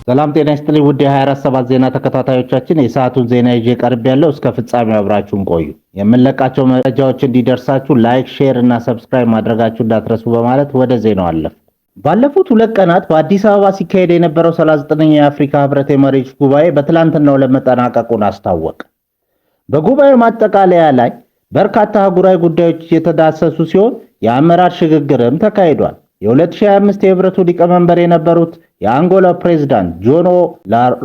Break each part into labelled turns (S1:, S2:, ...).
S1: ሰላም ጤና ይስጥልኝ ውድ የ24/7 ዜና ተከታታዮቻችን፣ የሰዓቱን ዜና ይዤ ቀርቤያለሁ። እስከ ፍጻሜው አብራችሁን ቆዩ። የምንለቃቸው መረጃዎች እንዲደርሳችሁ ላይክ፣ ሼር እና ሰብስክራይብ ማድረጋችሁ እንዳትረሱ በማለት ወደ ዜናው አለፍ። ባለፉት 2 ቀናት በአዲስ አበባ ሲካሄድ የነበረው 39ኛው የአፍሪካ ህብረት የመሪዎች ጉባኤ በትላንትናው ለመጠናቀቁን አስታወቀ። በጉባኤው ማጠቃለያ ላይ በርካታ አህጉራዊ ጉዳዮች የተዳሰሱ ሲሆን የአመራር ሽግግርም ተካሂዷል። የ2025 የህብረቱ ሊቀመንበር የነበሩት የአንጎላ ፕሬዝዳንት ጆኖ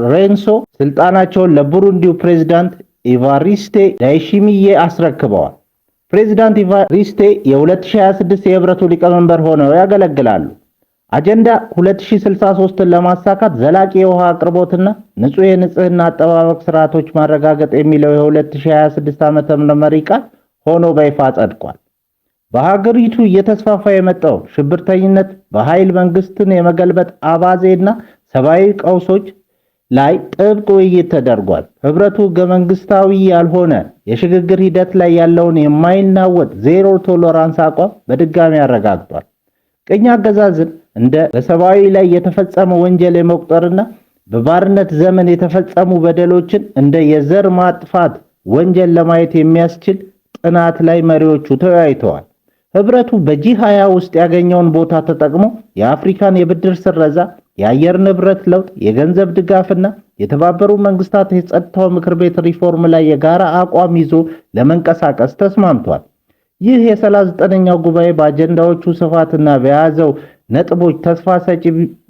S1: ሎሬንሶ ስልጣናቸውን ለቡሩንዲው ፕሬዝዳንት ኢቫሪስቴ ዳይሺሚዬ አስረክበዋል። ፕሬዝዳንት ኢቫሪስቴ የ2026 የህብረቱ ሊቀመንበር ሆነው ያገለግላሉ። አጀንዳ 2063ን ለማሳካት ዘላቂ የውሃ አቅርቦትና ንጹህ የንጽህና አጠባበቅ ስርዓቶች ማረጋገጥ የሚለው የ2026 ዓ.ም መሪ ቃል ሆኖ በይፋ ጸድቋል። በሀገሪቱ እየተስፋፋ የመጣው ሽብርተኝነት፣ በኃይል መንግስትን የመገልበጥ አባዜና ሰብአዊ ቀውሶች ላይ ጥብቅ ውይይት ተደርጓል። ህብረቱ ህገ መንግስታዊ ያልሆነ የሽግግር ሂደት ላይ ያለውን የማይናወጥ ዜሮ ቶለራንስ አቋም በድጋሚ አረጋግጧል። ቅኝ አገዛዝን እንደ በሰብአዊ ላይ የተፈጸመ ወንጀል የመቁጠርና በባርነት ዘመን የተፈጸሙ በደሎችን እንደ የዘር ማጥፋት ወንጀል ለማየት የሚያስችል ጥናት ላይ መሪዎቹ ተወያይተዋል። ህብረቱ በጂ20 ውስጥ ያገኘውን ቦታ ተጠቅሞ የአፍሪካን የብድር ስረዛ፣ የአየር ንብረት ለውጥ፣ የገንዘብ ድጋፍና የተባበሩት መንግስታት የጸጥታው ምክር ቤት ሪፎርም ላይ የጋራ አቋም ይዞ ለመንቀሳቀስ ተስማምቷል። ይህ የ39ኛው ጉባኤ በአጀንዳዎቹ ስፋትና በያዘው ነጥቦች ተስፋ ሰጪ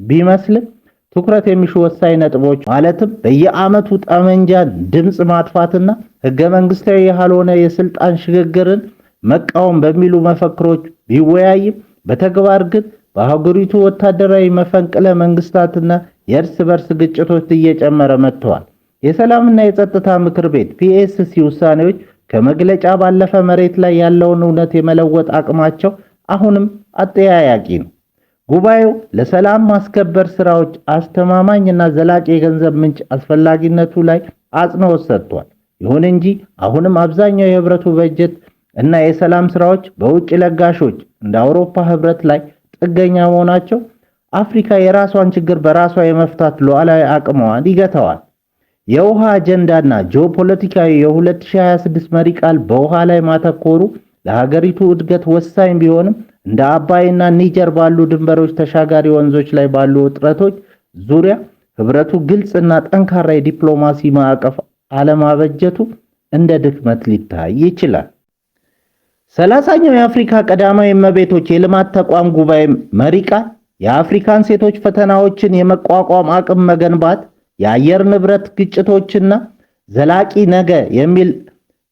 S1: ቢመስልም ትኩረት የሚሹ ወሳኝ ነጥቦች ማለትም በየዓመቱ ጠመንጃን ድምፅ ማጥፋትና ህገ መንግስታዊ ያልሆነ የስልጣን ሽግግርን መቃወም በሚሉ መፈክሮች ቢወያይም በተግባር ግን በሀገሪቱ ወታደራዊ መፈንቅለ መንግስታትና የእርስ በርስ ግጭቶች እየጨመረ መጥተዋል። የሰላምና የጸጥታ ምክር ቤት ፒኤስሲ ውሳኔዎች ከመግለጫ ባለፈ መሬት ላይ ያለውን እውነት የመለወጥ አቅማቸው አሁንም አጠያያቂ ነው። ጉባኤው ለሰላም ማስከበር ስራዎች አስተማማኝና ዘላቂ የገንዘብ ምንጭ አስፈላጊነቱ ላይ አጽንኦት ሰጥቷል። ይሁን እንጂ አሁንም አብዛኛው የህብረቱ በጀት እና የሰላም ስራዎች በውጭ ለጋሾች እንደ አውሮፓ ህብረት ላይ ጥገኛ መሆናቸው አፍሪካ የራሷን ችግር በራሷ የመፍታት ሉዓላዊ አቅሟን ይገታዋል። የውሃ አጀንዳና ጂኦፖለቲካዊ የ2026 መሪ ቃል በውሃ ላይ ማተኮሩ ለሀገሪቱ እድገት ወሳኝ ቢሆንም እንደ አባይና ኒጀር ባሉ ድንበሮች ተሻጋሪ ወንዞች ላይ ባሉ ውጥረቶች ዙሪያ ህብረቱ ግልጽና ጠንካራ የዲፕሎማሲ ማዕቀፍ አለማበጀቱ እንደ ድክመት ሊታይ ይችላል። 30ኛው የአፍሪካ ቀዳማዊ እመቤቶች የልማት ተቋም ጉባኤ መሪ ቃል የአፍሪካን ሴቶች ፈተናዎችን የመቋቋም አቅም መገንባት፣ የአየር ንብረት ግጭቶችና ዘላቂ ነገ የሚል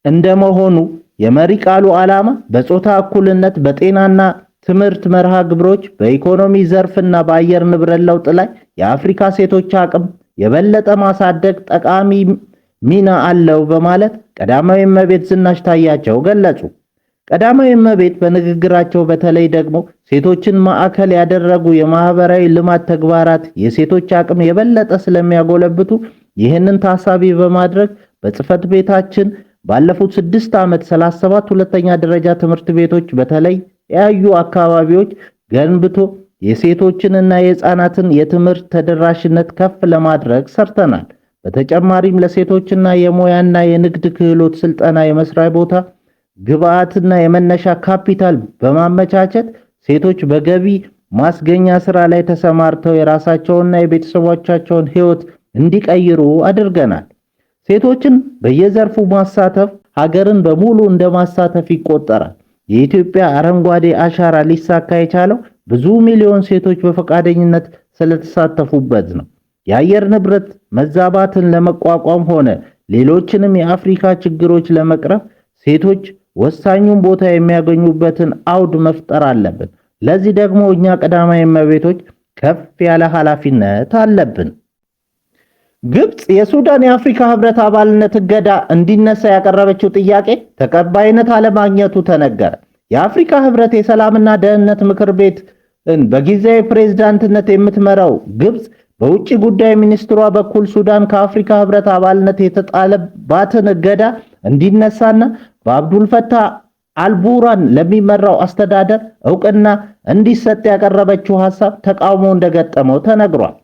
S1: እንደመሆኑ የመሪ ቃሉ ዓላማ በጾታ እኩልነት፣ በጤናና ትምህርት መርሃ ግብሮች፣ በኢኮኖሚ ዘርፍና በአየር ንብረት ለውጥ ላይ የአፍሪካ ሴቶች አቅም የበለጠ ማሳደግ ጠቃሚ ሚና አለው በማለት ቀዳማዊ እመቤት ዝናሽ ታያቸው ገለጹ። ቀዳማዊ እመቤት በንግግራቸው በተለይ ደግሞ ሴቶችን ማዕከል ያደረጉ የማህበራዊ ልማት ተግባራት የሴቶች አቅም የበለጠ ስለሚያጎለብቱ ይህንን ታሳቢ በማድረግ በጽህፈት ቤታችን ባለፉት 6 ዓመት 37 ሁለተኛ ደረጃ ትምህርት ቤቶች በተለይ ያዩ አካባቢዎች ገንብቶ የሴቶችንና የህፃናትን የትምህርት ተደራሽነት ከፍ ለማድረግ ሰርተናል። በተጨማሪም ለሴቶችና የሙያና የንግድ ክህሎት ስልጠና የመስሪያ ቦታ ግብአትና የመነሻ ካፒታል በማመቻቸት ሴቶች በገቢ ማስገኛ ስራ ላይ ተሰማርተው የራሳቸውንና የቤተሰቦቻቸውን ህይወት እንዲቀይሩ አድርገናል። ሴቶችን በየዘርፉ ማሳተፍ ሀገርን በሙሉ እንደማሳተፍ ይቆጠራል። የኢትዮጵያ አረንጓዴ አሻራ ሊሳካ የቻለው ብዙ ሚሊዮን ሴቶች በፈቃደኝነት ስለተሳተፉበት ነው። የአየር ንብረት መዛባትን ለመቋቋም ሆነ ሌሎችንም የአፍሪካ ችግሮች ለመቅረፍ ሴቶች ወሳኙን ቦታ የሚያገኙበትን አውድ መፍጠር አለብን። ለዚህ ደግሞ እኛ ቀዳማዊ እመቤቶች ከፍ ያለ ኃላፊነት አለብን። ግብጽ የሱዳን የአፍሪካ ህብረት አባልነት እገዳ እንዲነሳ ያቀረበችው ጥያቄ ተቀባይነት አለማግኘቱ ተነገረ። የአፍሪካ ህብረት የሰላምና ደህንነት ምክር ቤትን በጊዜያዊ ፕሬዝዳንትነት የምትመራው ግብጽ በውጭ ጉዳይ ሚኒስትሯ በኩል ሱዳን ከአፍሪካ ህብረት አባልነት የተጣለባትን እገዳ እንዲነሳና በአብዱልፈታህ አልቡራን ለሚመራው አስተዳደር ዕውቅና እንዲሰጥ ያቀረበችው ሐሳብ ተቃውሞ እንደገጠመው ተነግሯል።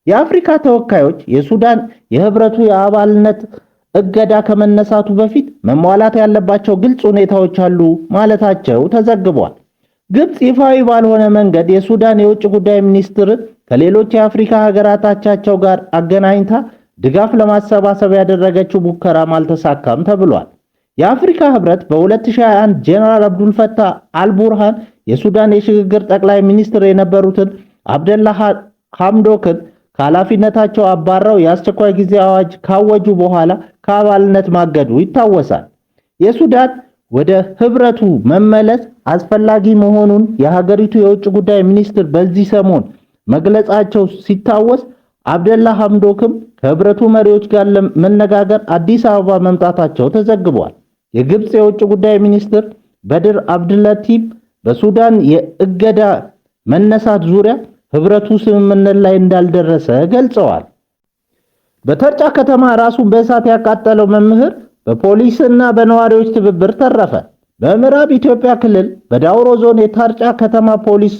S1: የአፍሪካ ተወካዮች የሱዳን የህብረቱ የአባልነት እገዳ ከመነሳቱ በፊት መሟላት ያለባቸው ግልጽ ሁኔታዎች አሉ ማለታቸው ተዘግቧል። ግብጽ ይፋዊ ባልሆነ መንገድ የሱዳን የውጭ ጉዳይ ሚኒስትርን ከሌሎች የአፍሪካ ሀገራት አቻቸው ጋር አገናኝታ ድጋፍ ለማሰባሰብ ያደረገችው ሙከራም አልተሳካም ተብሏል። የአፍሪካ ህብረት በ2021 ጄነራል አብዱል ፈታህ አልቡርሃን የሱዳን የሽግግር ጠቅላይ ሚኒስትር የነበሩትን አብደላ ሐምዶክን ከኃላፊነታቸው አባረው የአስቸኳይ ጊዜ አዋጅ ካወጁ በኋላ ከአባልነት ማገዱ ይታወሳል። የሱዳን ወደ ህብረቱ መመለስ አስፈላጊ መሆኑን የሀገሪቱ የውጭ ጉዳይ ሚኒስትር በዚህ ሰሞን መግለጻቸው ሲታወስ፣ አብደላ ሐምዶክም ከህብረቱ መሪዎች ጋር ለመነጋገር አዲስ አበባ መምጣታቸው ተዘግቧል። የግብጽ የውጭ ጉዳይ ሚኒስትር በድር አብድላቲፍ በሱዳን የእገዳ መነሳት ዙሪያ ህብረቱ ስምምነት ላይ እንዳልደረሰ ገልጸዋል። በተርጫ ከተማ ራሱን በእሳት ያቃጠለው መምህር በፖሊስና በነዋሪዎች ትብብር ተረፈ። በምዕራብ ኢትዮጵያ ክልል በዳውሮ ዞን የታርጫ ከተማ ፖሊስ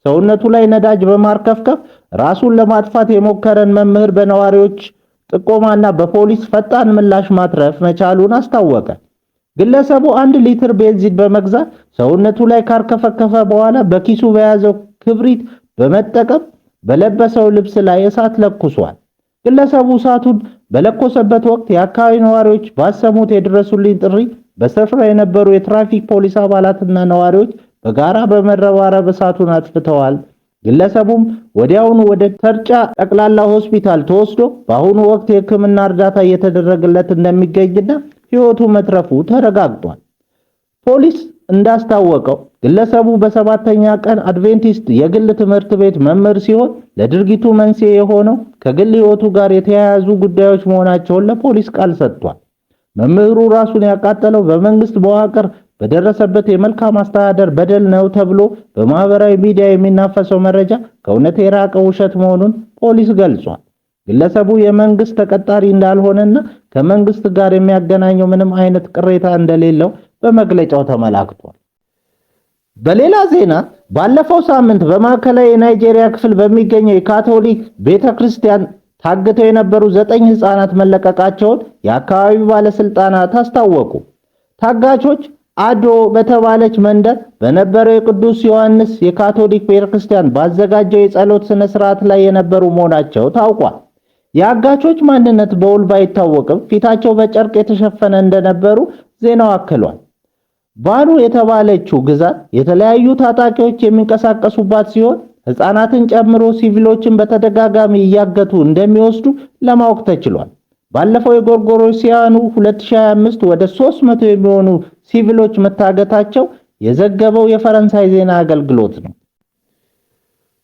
S1: ሰውነቱ ላይ ነዳጅ በማርከፍከፍ ራሱን ለማጥፋት የሞከረን መምህር በነዋሪዎች ጥቆማና በፖሊስ ፈጣን ምላሽ ማትረፍ መቻሉን አስታወቀ። ግለሰቡ 1 ሊትር ቤንዚን በመግዛት ሰውነቱ ላይ ካርከፈከፈ በኋላ በኪሱ በያዘው ክብሪት በመጠቀም በለበሰው ልብስ ላይ እሳት ለኩሷል። ግለሰቡ እሳቱን በለኮሰበት ወቅት የአካባቢ ነዋሪዎች ባሰሙት የድረሱልኝ ጥሪ በስፍራው የነበሩ የትራፊክ ፖሊስ አባላትና ነዋሪዎች በጋራ በመረባረብ እሳቱን አጥፍተዋል። ግለሰቡም ወዲያውኑ ወደ ተርጫ ጠቅላላ ሆስፒታል ተወስዶ በአሁኑ ወቅት የሕክምና እርዳታ እየተደረገለት እንደሚገኝና ሕይወቱ መትረፉ ተረጋግጧል። ፖሊስ እንዳስታወቀው ግለሰቡ በ7ኛ ቀን አድቬንቲስት የግል ትምህርት ቤት መምህር ሲሆን ለድርጊቱ መንስኤ የሆነው ከግል ሕይወቱ ጋር የተያያዙ ጉዳዮች መሆናቸውን ለፖሊስ ቃል ሰጥቷል። መምህሩ ራሱን ያቃጠለው በመንግስት መዋቅር በደረሰበት የመልካም አስተዳደር በደል ነው ተብሎ በማህበራዊ ሚዲያ የሚናፈሰው መረጃ ከእውነት የራቀ ውሸት መሆኑን ፖሊስ ገልጿል። ግለሰቡ የመንግስት ተቀጣሪ እንዳልሆነና ከመንግስት ጋር የሚያገናኘው ምንም አይነት ቅሬታ እንደሌለው በመግለጫው ተመላክቷል። በሌላ ዜና ባለፈው ሳምንት በማዕከላዊ የናይጄሪያ ክፍል በሚገኘው የካቶሊክ ቤተክርስቲያን ታግተው የነበሩ 9 ህፃናት መለቀቃቸውን የአካባቢው ባለስልጣናት አስታወቁ። ታጋቾች አዶ በተባለች መንደር በነበረው የቅዱስ ዮሐንስ የካቶሊክ ቤተክርስቲያን ባዘጋጀው የጸሎት ስነ ስርዓት ላይ የነበሩ መሆናቸው ታውቋል። የአጋቾች ማንነት በውል ባይታወቅም ፊታቸው በጨርቅ የተሸፈነ እንደነበሩ ዜናው አክሏል። ባኑ የተባለችው ግዛት የተለያዩ ታጣቂዎች የሚንቀሳቀሱባት ሲሆን ህፃናትን ጨምሮ ሲቪሎችን በተደጋጋሚ እያገቱ እንደሚወስዱ ለማወቅ ተችሏል። ባለፈው የጎርጎሮሲያኑ 2025 ወደ 300 የሚሆኑ ሲቪሎች መታገታቸው የዘገበው የፈረንሳይ ዜና አገልግሎት ነው።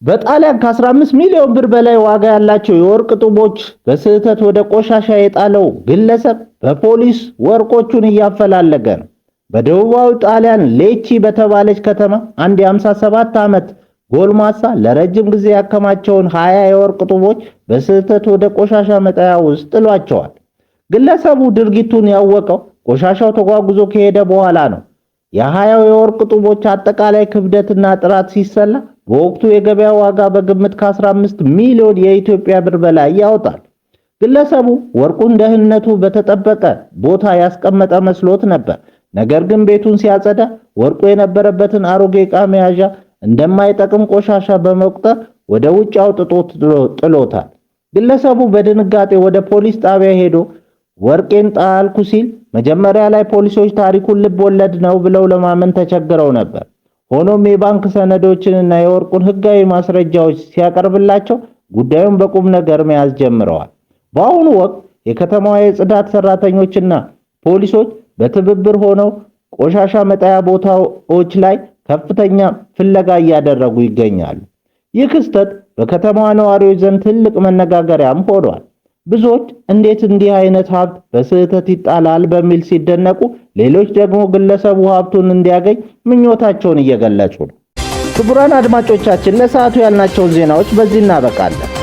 S1: በጣሊያን ከ15 ሚሊዮን ብር በላይ ዋጋ ያላቸው የወርቅ ጡቦች በስህተት ወደ ቆሻሻ የጣለው ግለሰብ በፖሊስ ወርቆቹን እያፈላለገ ነው። በደቡባዊ ጣሊያን ሌቺ በተባለች ከተማ አንድ የ57 ዓመት ጎልማሳ ለረጅም ጊዜ ያከማቸውን 20 የወርቅ ጡቦች በስህተት ወደ ቆሻሻ መጣያ ውስጥ ጥሏቸዋል። ግለሰቡ ድርጊቱን ያወቀው ቆሻሻው ተጓጉዞ ከሄደ በኋላ ነው። የ20 የወርቅ ጡቦች አጠቃላይ ክብደትና ጥራት ሲሰላ በወቅቱ የገበያ ዋጋ በግምት ከ15 ሚሊዮን የኢትዮጵያ ብር በላይ ያወጣል። ግለሰቡ ወርቁን ደህንነቱ በተጠበቀ ቦታ ያስቀመጠ መስሎት ነበር። ነገር ግን ቤቱን ሲያጸዳ ወርቁ የነበረበትን አሮጌ ዕቃ መያዣ እንደማይጠቅም ቆሻሻ በመቁጠር ወደ ውጭ አውጥቶ ጥሎታል። ግለሰቡ በድንጋጤ ወደ ፖሊስ ጣቢያ ሄዶ ወርቄን ጣልኩ ሲል መጀመሪያ ላይ ፖሊሶች ታሪኩን ልብ ወለድ ነው ብለው ለማመን ተቸግረው ነበር። ሆኖም የባንክ ሰነዶችንና የወርቁን ሕጋዊ ማስረጃዎች ሲያቀርብላቸው ጉዳዩን በቁም ነገር መያዝ ጀምረዋል። በአሁኑ ወቅት የከተማዋ የጽዳት ሰራተኞችና ፖሊሶች በትብብር ሆነው ቆሻሻ መጣያ ቦታዎች ላይ ከፍተኛ ፍለጋ እያደረጉ ይገኛሉ። ይህ ክስተት በከተማዋ ነዋሪዎች ዘንድ ትልቅ መነጋገሪያም ሆኗል። ብዙዎች እንዴት እንዲህ አይነት ሀብት በስህተት ይጣላል በሚል ሲደነቁ፣ ሌሎች ደግሞ ግለሰቡ ሀብቱን እንዲያገኝ ምኞታቸውን እየገለጹ ነው። ክቡራን አድማጮቻችን ለሰዓቱ ያልናቸውን ዜናዎች በዚህ እናበቃለን።